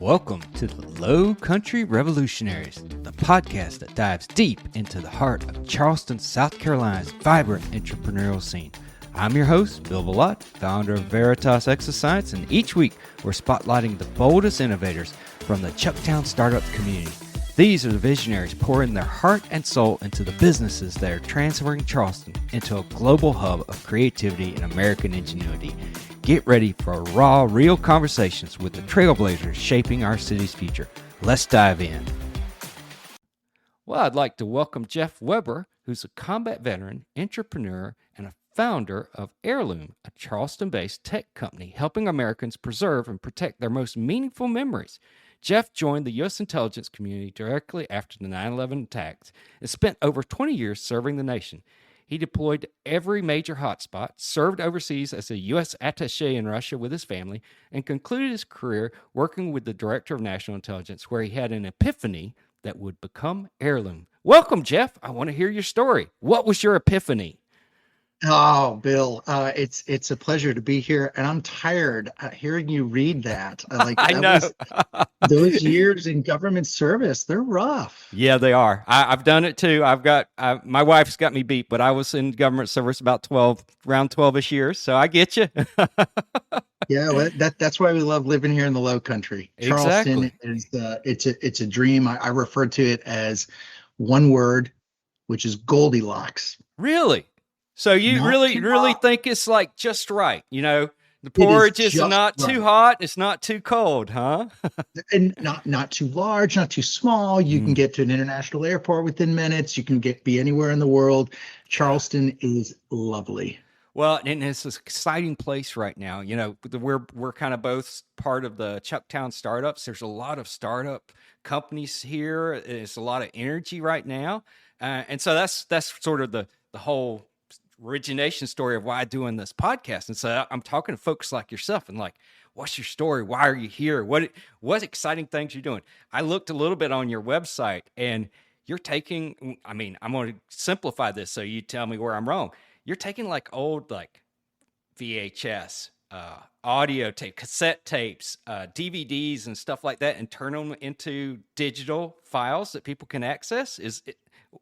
Welcome to the Lowcountry Revolutionaries, the podcast that dives deep into the heart of Charleston, South Carolina's vibrant entrepreneurial scene. I'm your host, Bill Bellott, founder of Veritas Exoscience, and each week we're spotlighting the boldest innovators from the Chucktown startup community. These are the visionaries pouring their heart and soul into the businesses that are transferring Charleston into a global hub of creativity and American ingenuity. Get ready for raw, real conversations with the trailblazers shaping our city's future. Let's dive in. Well, I'd like to welcome Geoff Weber, who's a combat veteran, entrepreneur, and a founder of Heirloom, a Charleston-based tech company helping Americans preserve and protect their most meaningful memories. Geoff joined the U.S. intelligence community directly after the 9/11 attacks and spent over 20 years serving the nation. He deployed to every major hotspot, served overseas as a U.S. attaché in Russia with his family, and concluded his career working with the Director of National Intelligence, where he had an epiphany that would become Heirloom. Welcome, Geoff. I want to hear your story. What was your epiphany? Oh, Bill, it's a pleasure to be here, and I'm tired hearing you read that. I know. Those years in government service, they're rough. Yeah, they are. I've done it too. My wife's got me beat, but I was in government service about around 12-ish years, so I get you. Yeah, well, that's why we love living here in the Lowcountry. Charleston is it's a dream. I refer to it as one word, which is Goldilocks. Really? So you really think it's like just right, you know? The porridge is not too hot, it's not too cold, huh? And not too large, not too small. You can get to an international airport within minutes. You can be anywhere in the world. Charleston is lovely. Well, and it's an exciting place right now. You know, we're kind of both part of the Chucktown startups. There's a lot of startup companies here. There's a lot of energy right now, and so that's sort of the whole origination story of why I'm doing this podcast. And so I'm talking to folks like yourself and like, what's your story? Why are you here? What exciting things you're doing? I looked a little bit on your website and you're taking, I'm going to simplify this so you tell me where I'm wrong. You're taking like old, like VHS, audio tape, cassette tapes, DVDs and stuff like that and turn them into digital files that people can access.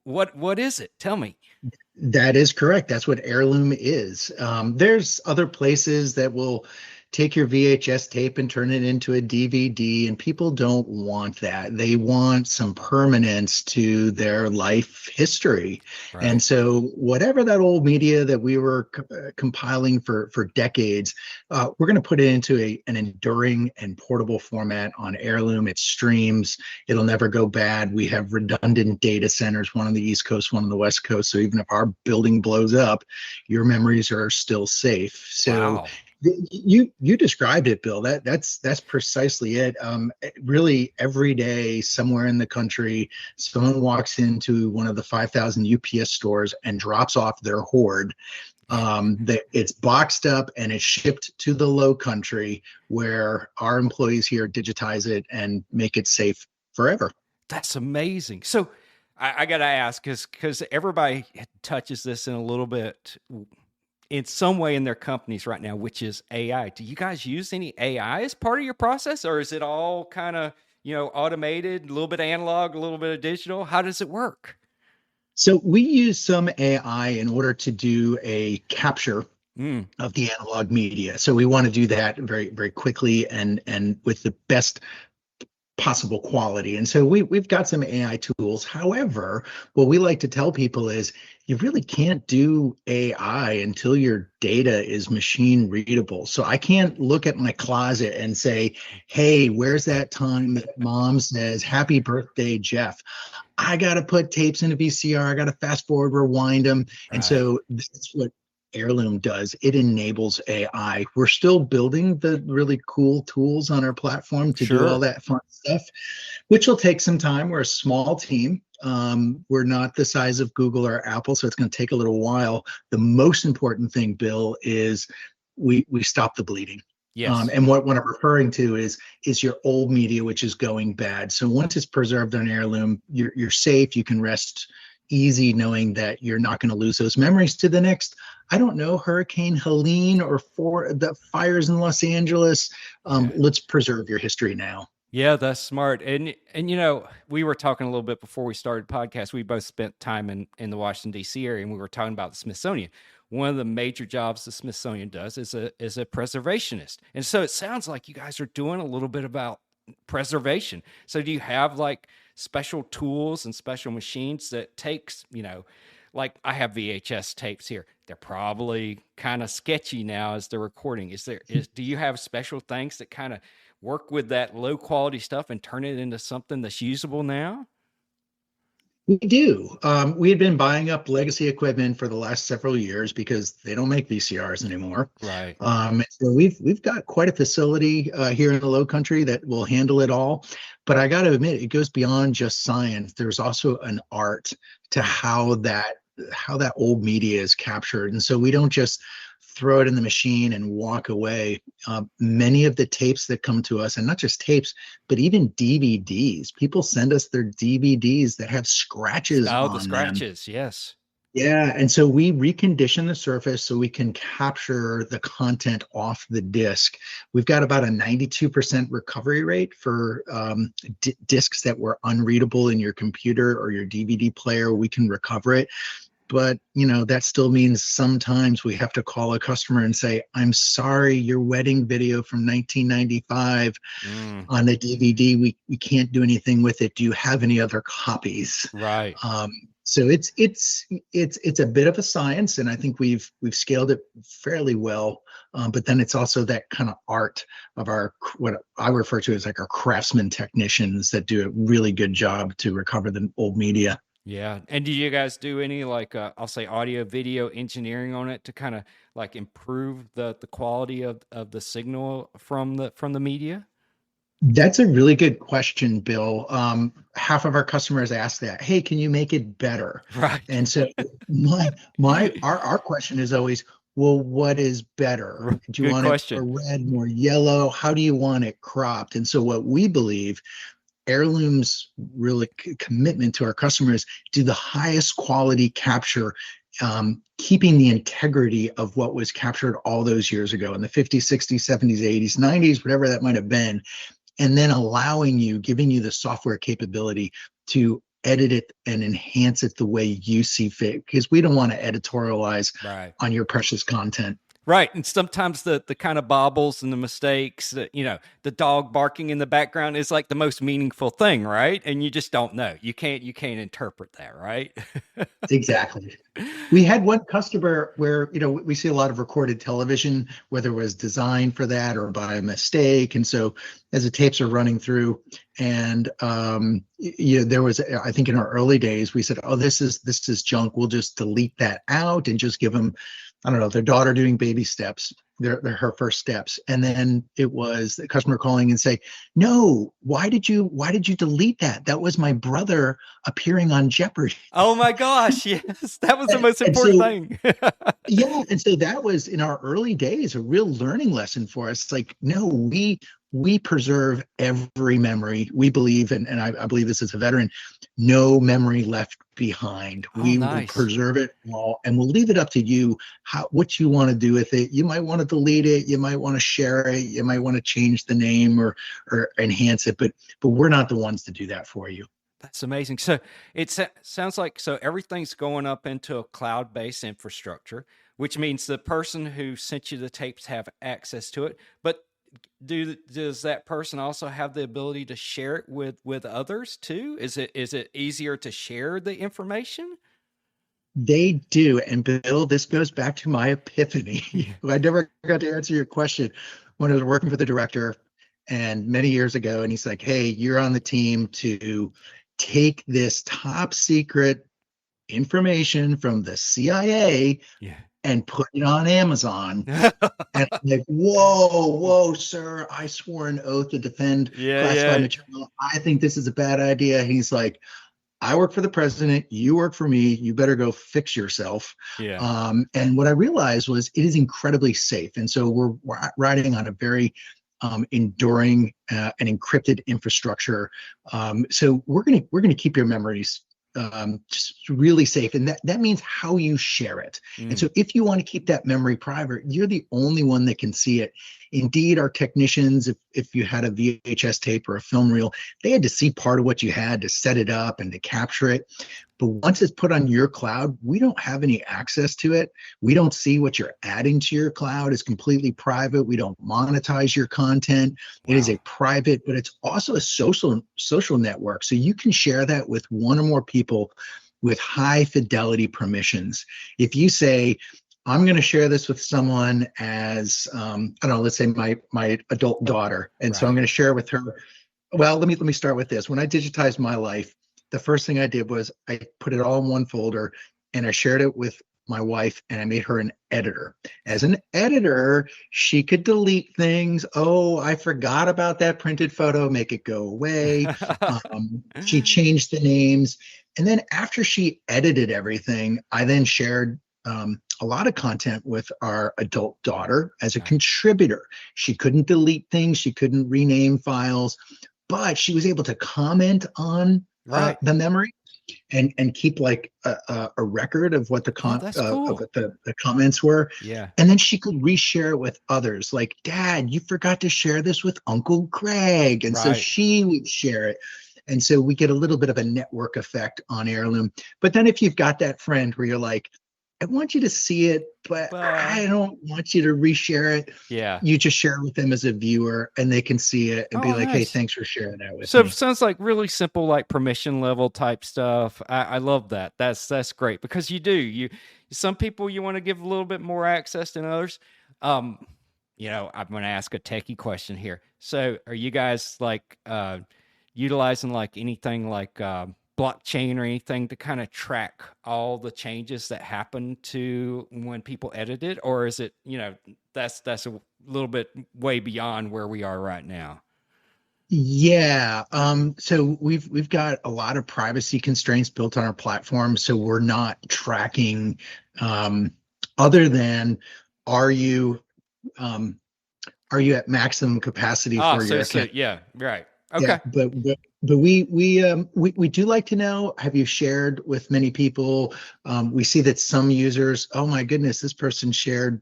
What is it? Tell me. That is correct. That's what Heirloom is. There's other places that will take your VHS tape and turn it into a DVD, and people don't want that. They want some permanence to their life history. Right. And so whatever that old media that we were compiling for decades, we're going to put it into an enduring and portable format on Heirloom. It streams. It'll never go bad. We have redundant data centers, one on the East Coast, one on the West Coast. So even if our building blows up, your memories are still safe. So wow. You described it, Bill. That's precisely it. Really, every day somewhere in the country, someone walks into one of the 5,000 UPS stores and drops off their hoard. It's boxed up and it's shipped to the Lowcountry, where our employees here digitize it and make it safe forever. That's amazing. So I got to ask, because everybody touches this in a little bit in some way in their companies right now, which is AI. Do you guys use any AI as part of your process, or is it all kind of, automated, a little bit analog, a little bit of digital? How does it work? So we use some AI in order to do a capture of the analog media. So we want to do that very, very quickly and with the best possible quality. And so we've got some AI tools. However, what we like to tell people is you really can't do AI until your data is machine readable. So I can't look at my closet and say, hey, where's that time that mom says, happy birthday, Geoff? I got to put tapes in a VCR. I got to fast forward, rewind them. Right. And so that's what Heirloom does. It enables AI. We're still building the really cool tools on our platform to do all that fun stuff, which will take some time. We're a small team. We're not the size of Google or Apple, so it's going to take a little while. The most important thing, Bill, is we stop the bleeding. Yes. And what I'm referring to is your old media, which is going bad. So once it's preserved on Heirloom, you're safe. You can rest easy knowing that you're not going to lose those memories to the next, I don't know, Hurricane Helene or for the fires in Los Angeles. Let's preserve your history now. Yeah, that's smart. And you know, we were talking a little bit before we started podcast. We both spent time in the Washington D.C. area, and we were talking about the Smithsonian. One of the major jobs the Smithsonian does is a preservationist. And so it sounds like you guys are doing a little bit about preservation. So do you have like special tools and special machines that takes, you know, like I have VHS tapes here. They're probably kind of sketchy now as they're recording. Do you have special things that kind of work with that low quality stuff and turn it into something that's usable now? We do. We had been buying up legacy equipment for the last several years because they don't make VCRs anymore. Right. So we've got quite a facility here in the Lowcountry that will handle it all. But I got to admit, it goes beyond just science. There's also an art to how that old media is captured, and so we don't just throw it in the machine and walk away. Many of the tapes that come to us, and not just tapes, but even DVDs. People send us their DVDs that have scratches on the scratches, them. yes. Yeah, and so we recondition the surface so we can capture the content off the disc. We've got about a 92% recovery rate for discs that were unreadable in your computer or your DVD player. We can recover it. But, you know, that still means sometimes we have to call a customer and say, I'm sorry, your wedding video from 1995 on the DVD, we can't do anything with it. Do you have any other copies? Right. So it's a bit of a science, and I think we've scaled it fairly well. But then it's also that kind of art of what I refer to as like our craftsman technicians that do a really good job to recover the old media. Yeah. And do you guys do any like I'll say audio video engineering on it to kind of like improve the quality of the signal from the media? That's a really good question, Bill. Half of our customers ask that, hey, can you make it better? Right. And so our question is always, well, what is better? Do you Good want question. it more red, more yellow? How do you want it cropped? And so what we believe, Heirloom's really commitment to our customers, do the highest quality capture, keeping the integrity of what was captured all those years ago in the 50s, 60s, 70s, 80s, 90s, whatever that might have been, and then giving you the software capability to edit it and enhance it the way you see fit, because we don't want to editorialize on your precious content. Right. And sometimes the kind of bobbles and the mistakes, you know, the dog barking in the background is like the most meaningful thing, right? And you just don't know. You can't interpret that, right? Exactly. We had one customer where, you know, we see a lot of recorded television, whether it was designed for that or by a mistake. And so as the tapes are running through, and you know, there was, I think in our early days, we said, oh, this is junk. We'll just delete that out and just give them, I don't know, their daughter doing baby steps, her first steps. And then it was the customer calling and say, no, why did you delete that? That was my brother appearing on Jeopardy. Oh my gosh. Yes. That was the most important thing. Yeah. And so that was in our early days, a real learning lesson for us. It's like, no, we preserve every memory. We believe, and I believe this as a veteran, no memory left behind. We will preserve it all, and we'll leave it up to you what you want to do with it. You might want to delete it, you might want to share it, you might want to change the name or enhance it, but we're not the ones to do that for you. That's amazing. So it sounds like everything's going up into a cloud-based infrastructure, which means the person who sent you the tapes have access to it. But does that person also have the ability to share it with others too? Is it easier to share the information? They do. And Bill, this goes back to my epiphany. I never got to answer your question when I was working for the director and many years ago. And he's like, hey, you're on the team to take this top secret information from the CIA and put it on Amazon. And I'm like, whoa, sir, I swore an oath to defend classified material. I think this is a bad idea. He's like, I work for the president, you work for me, you better go fix yourself. And what I realized was it is incredibly safe. And so we're riding on a very enduring and encrypted infrastructure. So we're gonna keep your memories just really safe, and that means how you share it. And so if you want to keep that memory private, you're the only one that can see it. Indeed, our technicians, if you had a VHS tape or a film reel, they had to see part of what you had to set it up and to capture it. But once it's put on your cloud, we don't have any access to it. We don't see what you're adding to your cloud. It's completely private. We don't monetize your content. It is a private, but it's also a social network. So you can share that with one or more people with high fidelity permissions. If you say, I'm going to share this with someone as, I don't know, let's say my adult daughter. And so I'm going to share with her. Well, let me start with this. When I digitized my life, the first thing I did was I put it all in one folder and I shared it with my wife and I made her an editor. As an editor, she could delete things. Oh, I forgot about that printed photo, make it go away. She changed the names. And then after she edited everything, I then shared a lot of content with our adult daughter as a contributor. She couldn't delete things. She couldn't rename files, but she was able to comment on the memory and keep like a record of what the of what the comments were. Yeah. And then she could reshare it with others. Like, Dad, you forgot to share this with Uncle Greg. And so she would share it. And so we get a little bit of a network effect on Heirloom. But then if you've got that friend where you're like, I want you to see it, but I don't want you to reshare it. Yeah. You just share it with them as a viewer and they can see it and be like, hey, thanks for sharing that with me. So it sounds like really simple, like permission level type stuff. I love that. That's great because some people you want to give a little bit more access than others. I'm going to ask a techie question here. So are you guys like utilizing like anything like blockchain or anything to kind of track all the changes that happen to when people edit it, or is it that's a little bit way beyond where we are right now? Yeah. So we've got a lot of privacy constraints built on our platform, so we're not tracking other than are you at maximum capacity for your account? Yeah, right. Okay. Yeah, but we do like to know, have you shared with many people? We see that some users, oh my goodness, this person shared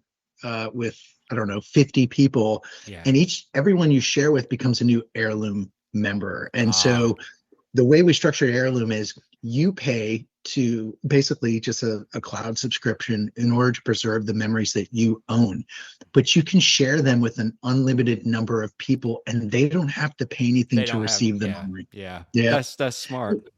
with, I don't know, 50 people. Yeah. And everyone you share with becomes a new Heirloom member. And so the way we structure Heirloom is you pay to basically just a cloud subscription in order to preserve the memories that you own, but you can share them with an unlimited number of people and they don't have to pay anything to receive the memory. Yeah. Yeah. That's smart.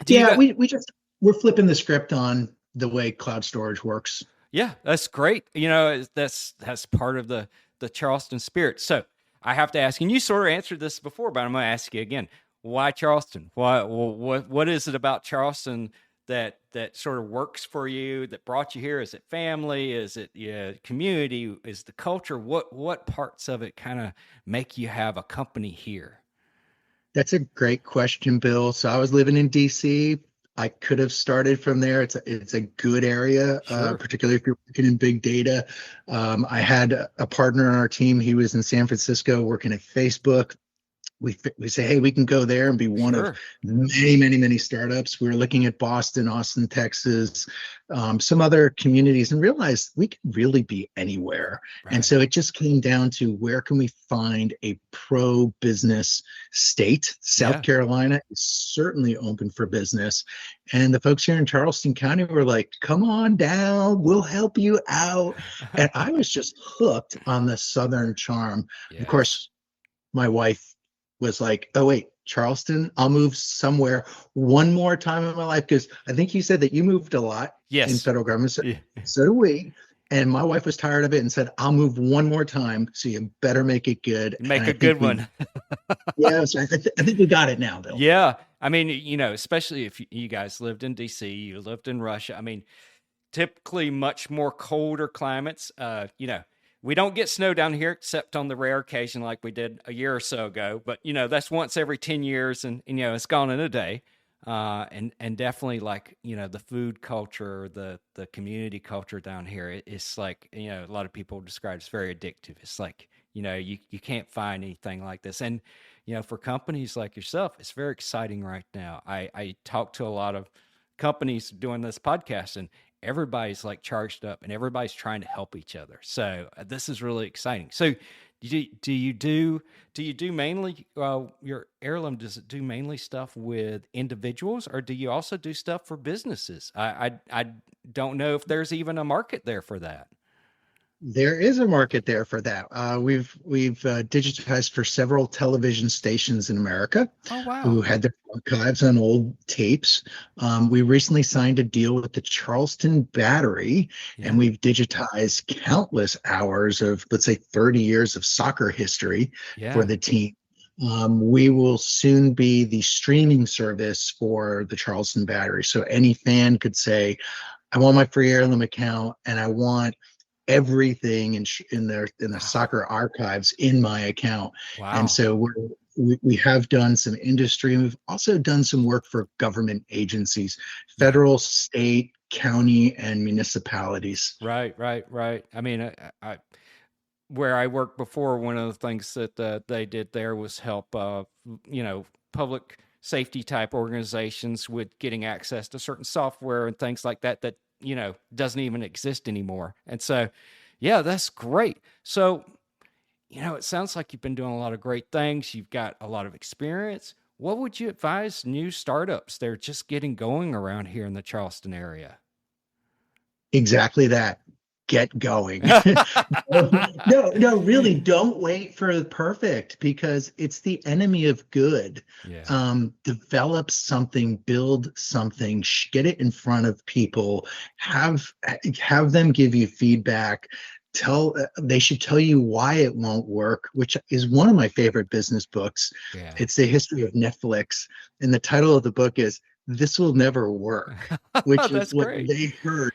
We're flipping the script on the way cloud storage works. Yeah, that's great. That's part of the Charleston spirit. So I have to ask, and you sort of answered this before, but I'm going to ask you again. Why Charleston? What is it about Charleston that sort of works for you, that brought you here? Is it family? Is it community? Is the culture? What parts of it kind of make you have a company here? That's a great question, Bill. So I was living in DC. I could have started from there. It's a good area, particularly if you're working in big data. I had a partner on our team. He was in San Francisco working at Facebook. We say, hey, we can go there and be one of many, many, many startups. We were looking at Boston, Austin, Texas, some other communities, and realized we can really be anywhere. Right. And so it just came down to where can we find a pro-business state? South Carolina is certainly open for business. And the folks here in Charleston County were like, come on down, we'll help you out. And I was just hooked on the Southern charm. Yes. Of course, my wife was like, oh wait, Charleston, I'll move somewhere one more time in my life, because I think you said that you moved a lot in federal government. So do we. And my wife was tired of it and said, I'll move one more time, so you better make it good. Make a good one. So I think we got it now, Bill. Yeah. I mean, especially if you guys lived in DC, you lived in Russia. I mean, typically much more colder climates, we don't get snow down here except on the rare occasion like we did a year or so ago. But, that's once every 10 years and it's gone in a day. And definitely like, the food culture, the community culture down here, it's like, a lot of people describe it's very addictive. It's like, you can't find anything like this. And, for companies like yourself, it's very exciting right now. I talk to a lot of companies doing this podcast, and everybody's like charged up and everybody's trying to help each other. So this is really exciting. So Do you do mainly your Heirloom? Does it do mainly stuff with individuals, or do you also do stuff for businesses? I don't know if there's even a market there for that. There is a market there for that. We've digitized for several television stations in America Oh wow. who had their archives on old tapes. We recently signed a deal with the Charleston Battery, Yeah. and we've digitized countless hours of, let's say, 30 years of soccer history for Yeah. the team. We will soon be the streaming service for the Charleston Battery. So any fan could say, I want my free Heirloom account, and I want everything in the Wow. soccer archives in my account. And Wow. so we have done some industry. We've also done some work for government agencies, Yeah. federal, state, county, and municipalities. Right. Right. Right. I mean, where I worked before, one of the things that they did there was help, public safety type organizations with getting access to certain software and things like that that doesn't even exist anymore. And so, yeah, that's great. So, it sounds like you've been doing a lot of great things. You've got a lot of experience. What would you advise new startups? They're just getting going around here in the Charleston area. Exactly that. Get going. No, really, don't wait for the perfect, because it's the enemy of good. Yeah. Develop something, build something, get it in front of people, have them give you feedback. They should tell you why it won't work, which is one of my favorite business books. Yeah. It's the history of Netflix, and the title of the book is "This Will Never Work," which is That's what great. they heard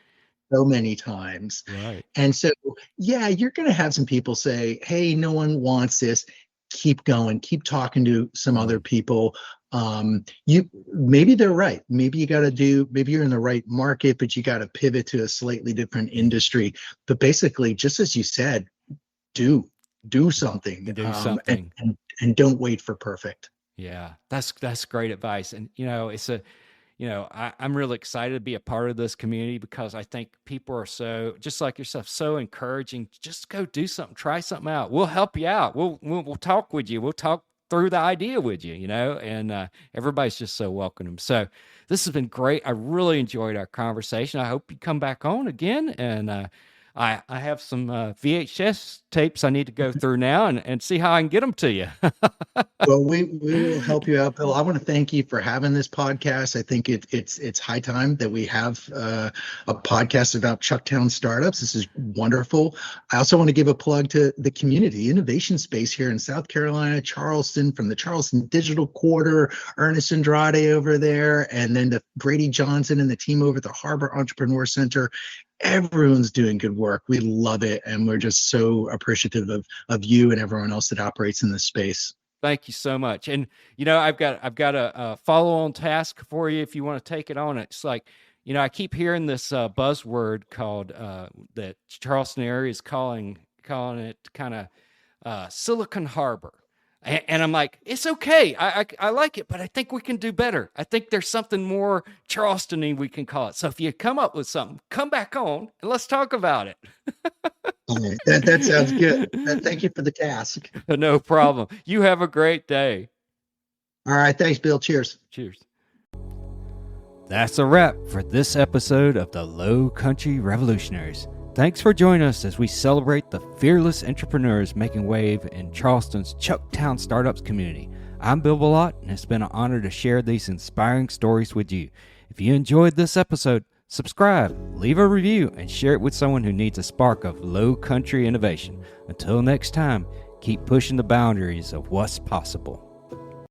so many times. Right. And so, yeah, you're going to have some people say, hey, no one wants this. Keep going, keep talking to some other people. Maybe they're right. Maybe you're in the right market, but you got to pivot to a slightly different industry. But basically, just as you said, do something, Do something. and don't wait for perfect. Yeah, that's great advice. And I'm really excited to be a part of this community because I think people are so, just like yourself, so encouraging. Just go do something, try something out. We'll help you out. We'll talk with you. We'll talk through the idea with you, and everybody's just so welcome. So this has been great. I really enjoyed our conversation. I hope you come back on again. And I have some VHS tapes I need to go through now and see how I can get them to you. Well, we will help you out, Bill. I want to thank you for having this podcast. I think it's high time that we have a podcast about Chucktown startups. This is wonderful. I also want to give a plug to the community innovation space here in South Carolina, Charleston, from the Charleston Digital Quarter, Ernest Andrade over there, and then the Brady Johnson and the team over at the Harbor Entrepreneur Center. Everyone's doing good work. We love it, and we're just so appreciative of you and everyone else that operates in this space. Thank you so much. And I've got a follow-on task for you if you want to take it on. It's like, I keep hearing this buzzword called that Charleston area is calling it kind of Silicon Harbor. And I'm like, it's okay. I like it, but I think we can do better. I think there's something more Charleston-y we can call it. So if you come up with something, come back on and let's talk about it. That sounds good. Thank you for the task. No problem. You have a great day. All right. Thanks, Bill. Cheers. Cheers. That's a wrap for this episode of the Lowcountry Revolutionaries. Thanks for joining us as we celebrate the fearless entrepreneurs making wave in Charleston's Chucktown startups community. I'm Bill Ballott, and it's been an honor to share these inspiring stories with you. If you enjoyed this episode, subscribe, leave a review, and share it with someone who needs a spark of Lowcountry innovation. Until next time, keep pushing the boundaries of what's possible.